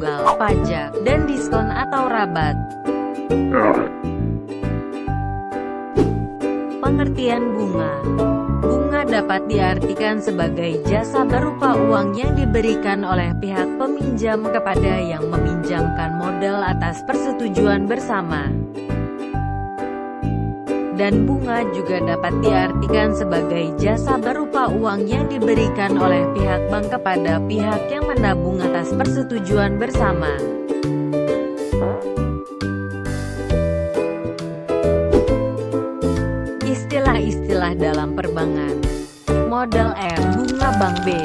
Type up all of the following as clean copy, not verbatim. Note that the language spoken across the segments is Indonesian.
tunggal, pajak, dan diskon atau rabat. Pengertian bunga. Bunga dapat diartikan sebagai jasa berupa uang yang diberikan oleh pihak peminjam kepada yang meminjamkan modal atas persetujuan bersama. Dan bunga juga dapat diartikan sebagai jasa berupa uang yang diberikan oleh pihak bank kepada pihak yang menabung atas persetujuan bersama. Istilah-istilah dalam perbankan. Modal R, bunga bank B,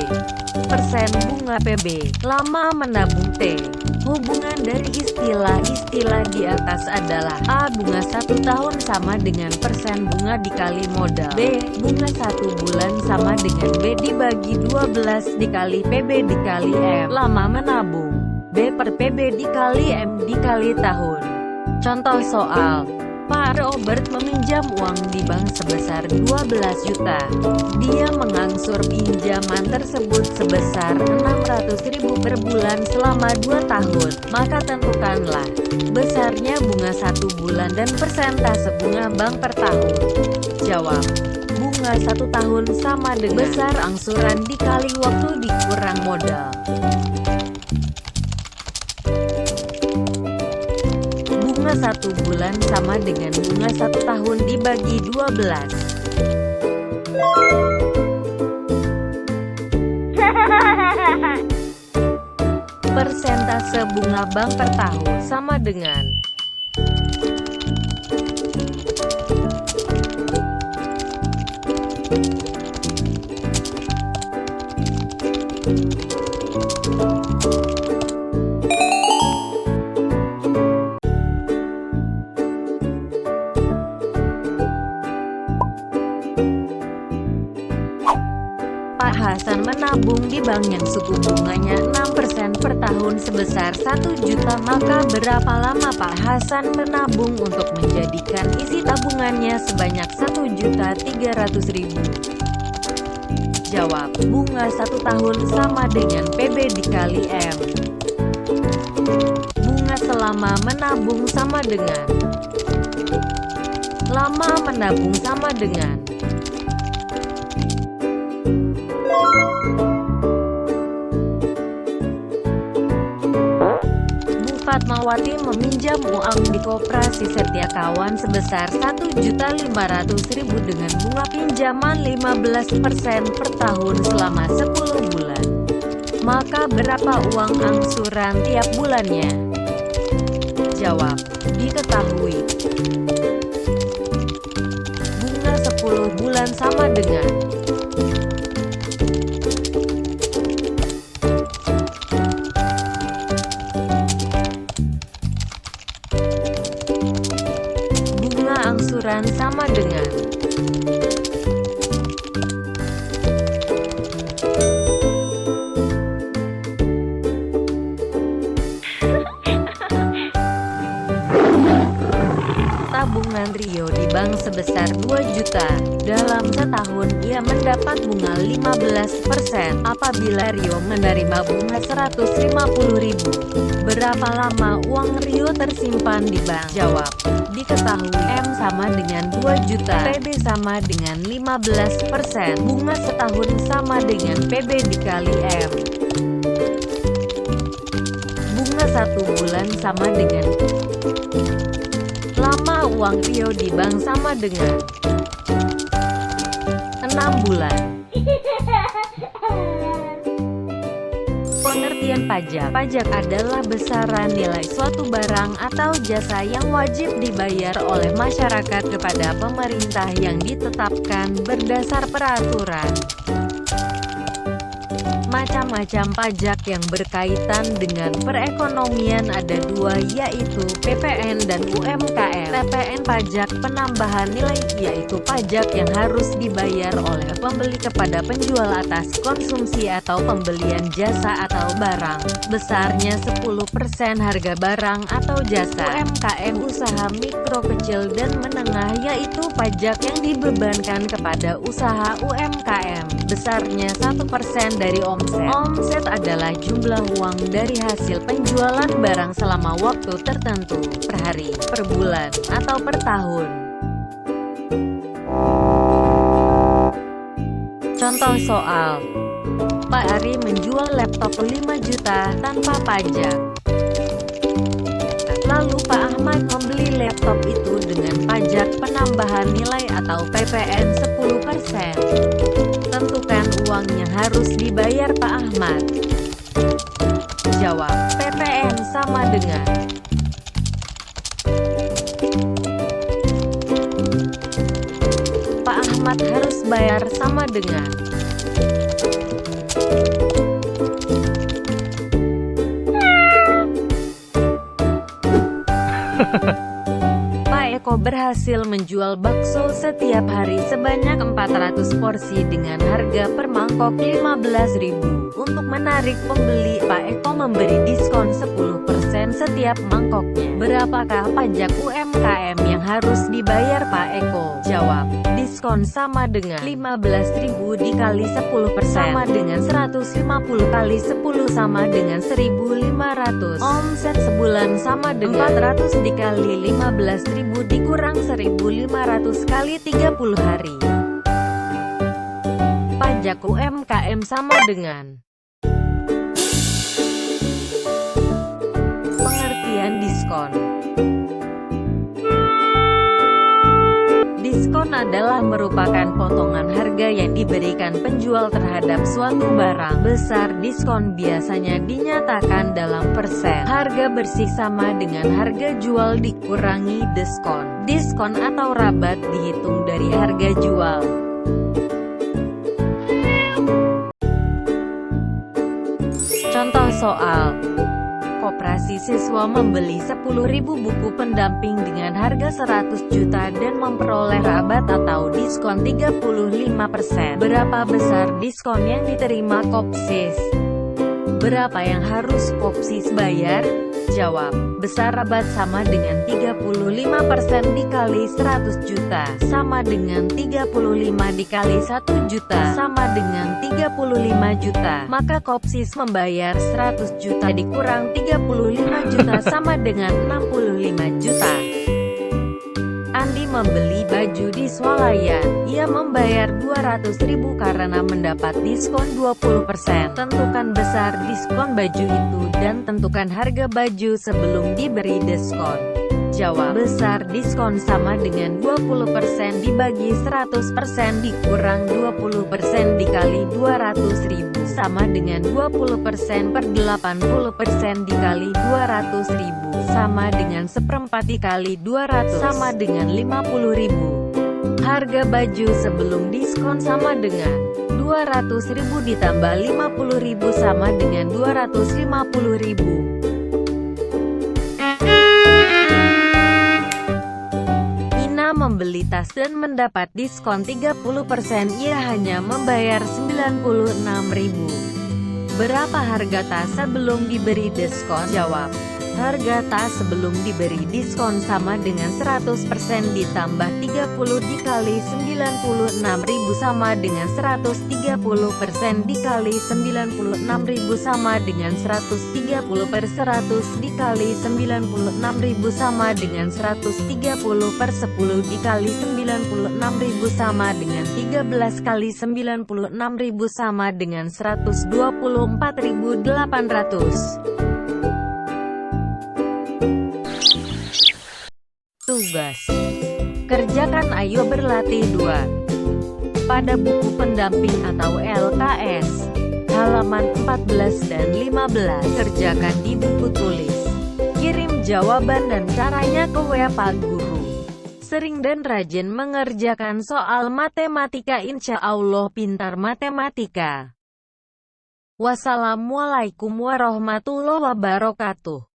persen bunga PB, lama menabung T. Hubungan dari istilah-istilah di atas adalah A. Bunga 1 tahun sama dengan persen bunga dikali modal. B. Bunga 1 bulan sama dengan B dibagi 12 dikali PB dikali M. Lama menabung. B per PB dikali M dikali tahun. Contoh soal. Pak Robert meminjam uang di bank sebesar 12 juta. Dia mengangsur pinjaman tersebut sebesar 600.000 per bulan selama 2 tahun. Maka tentukanlah besarnya bunga 1 bulan dan persentase bunga bank per tahun. Jawab. Bunga 1 tahun sama dengan besar angsuran dikali waktu dikurang modal. Bunga 1 bulan sama dengan bunga 1 tahun dibagi 12. Persentase bunga bank per tahun sama dengan Pak Hasan menabung di bank yang suku bunganya 6% per tahun sebesar 1 juta. Maka berapa lama Pak Hasan menabung untuk menjadikan isi tabungannya sebanyak 1.300.000? Jawab. Bunga 1 tahun sama dengan PB dikali M. Bunga selama menabung sama dengan lama menabung sama dengan Fatmawati meminjam uang di Koperasi Setiakawan sebesar 1.500.000 dengan bunga pinjaman 15% per tahun selama 10 bulan. Maka berapa uang angsuran tiap bulannya? Jawab. Diketahui. Bunga 10 bulan sama dengan angsuran sama dengan tabungan Rio di bank sebesar 2 juta. Dalam setahun ia mendapat bunga 15%. Apabila Rio menerima bunga 150.000, berapa lama uang Rio tersimpan di bank? Jawab. Diketahui M sama dengan 2 juta, PB sama dengan 15%, bunga setahun sama dengan PB dikali M. Bunga 1 bulan sama dengan lama uang Rio di bank sama dengan 6 bulan. Pengertian pajak. Pajak adalah besaran nilai suatu barang atau jasa yang wajib dibayar oleh masyarakat kepada pemerintah yang ditetapkan berdasar peraturan. Macam-macam pajak yang berkaitan dengan perekonomian ada 2, yaitu PPN dan UMKM. PPN pajak penambahan nilai, yaitu pajak yang harus dibayar oleh pembeli kepada penjual atas konsumsi atau pembelian jasa atau barang. Besarnya 10% harga barang atau jasa. UMKM usaha mikro, kecil, dan menengah, yaitu pajak yang dibebankan kepada usaha UMKM. Besarnya 1% dari omset omset. Omset adalah jumlah uang dari hasil penjualan barang selama waktu tertentu, per hari, per bulan, atau per tahun. Contoh soal. Pak Ari menjual laptop 5 juta tanpa pajak. Lalu Pak Ahmad membeli laptop itu dengan pajak penambahan nilai atau PPN 10%. Tentukan uang yang harus dibayar Pak Ahmad. Jawab, PPN sama dengan Pak Ahmad harus bayar sama dengan Pak Eko berhasil menjual bakso setiap hari sebanyak 400 porsi dengan harga per mangkok 15.000. Untuk menarik pembeli, Pak Eko memberi diskon 10% setiap mangkoknya. Berapakah pajak UMKM yang harus dibayar Pak Eko? Jawab, diskon sama dengan 15.000 dikali 10% sama dengan 150 kali 10 sama dengan 1.500. Omset sebulan sama dengan 400 dikali 15.000 dikurang 1.500 kali 30 hari. Pajak UMKM sama dengan pengertian diskon. Diskon adalah merupakan potongan harga yang diberikan penjual terhadap suatu barang. Besar diskon biasanya dinyatakan dalam persen. Harga bersih sama dengan harga jual dikurangi diskon. Diskon atau rabat dihitung dari harga jual. Contoh soal. Koperasi siswa membeli 10.000 buku pendamping dengan harga 100 juta dan memperoleh rabat atau diskon 35%. Berapa besar diskon yang diterima Kopsis? Berapa yang harus Kopsis bayar? Jawab, besar rabat sama dengan 35% dikali 100 juta, sama dengan 35 dikali 1 juta, sama dengan 35 juta. Maka Kopsis membayar 100 juta dikurang 35 juta sama dengan 65 juta. Andi membeli baju di swalayan. Ia membayar 200.000 karena mendapat diskon 20%. Tentukan besar diskon baju itu dan tentukan harga baju sebelum diberi diskon. Jawab, besar diskon sama dengan 20% dibagi 100% dikurang 20% dikali 200.000 sama dengan 20% per 80% dikali 200.000 sama dengan 1/4 dikali 200 sama dengan 50.000. Harga baju sebelum diskon sama dengan 200.000 ditambah 50.000 sama dengan 250.000. Membeli tas dan mendapat diskon 30%, ia hanya membayar 96.000. Berapa harga tas sebelum diberi diskon? Jawab, harga tas sebelum diberi diskon sama dengan 100% ditambah 30 dikali 96.000 sama dengan 130% dikali 96.000 sama dengan 130 per 100 dikali 96.000 sama dengan 130 per 10 dikali 96.000 sama dengan 13 kali 96.000 sama dengan 124.800. Tugas. Kerjakan ayo berlatih 2. Pada buku pendamping atau LKS, halaman 14 dan 15, kerjakan di buku tulis. Kirim jawaban dan caranya ke WA Pak Guru. Sering dan rajin mengerjakan soal matematika, insya Allah pintar matematika. Wassalamualaikum warahmatullahi wabarakatuh.